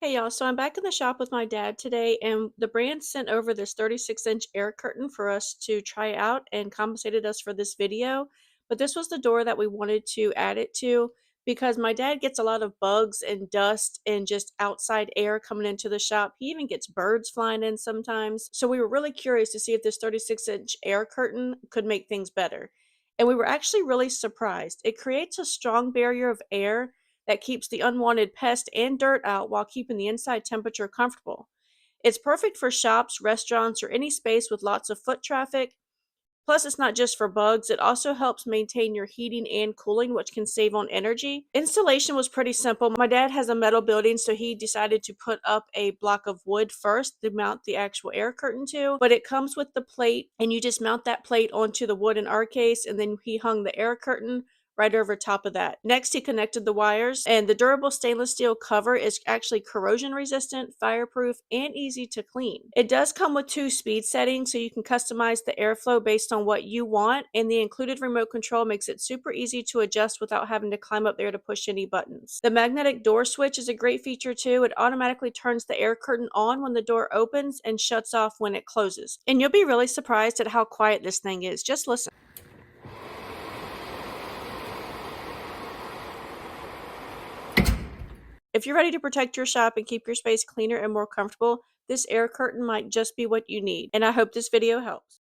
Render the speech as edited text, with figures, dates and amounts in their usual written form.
Hey y'all, so I'm back in the shop with my dad today, and the brand sent over this 36-inch air curtain for us to try out and compensated us for this video. But this was the door that we wanted to add it to because my dad gets a lot of bugs and dust and just outside air coming into the shop. He even gets birds flying in sometimes. So we were really curious to see if this 36-inch air curtain could make things better. And we were actually really surprised. It creates a strong barrier of air that keeps the unwanted pest and dirt out while keeping the inside temperature comfortable. It's perfect for shops, restaurants, or any space with lots of foot traffic. Plus, it's not just for bugs, it also helps maintain your heating and cooling, which can save on energy. Installation was pretty simple. My dad has a metal building, so he decided to put up a block of wood first to mount the actual air curtain to. But it comes with the plate, and you just mount that plate onto the wood in our case, and then he hung the air curtain right over top of that. Next, he connected the wires, and the durable stainless steel cover is actually corrosion resistant, fireproof, and easy to clean. It does come with two speed settings, so you can customize the airflow based on what you want, and the included remote control makes it super easy to adjust without having to climb up there to push any buttons. The magnetic door switch is a great feature too. It automatically turns the air curtain on when the door opens and shuts off when it closes. And you'll be really surprised at how quiet this thing is. Just listen. If you're ready to protect your shop and keep your space cleaner and more comfortable, this air curtain might just be what you need. And I hope this video helps.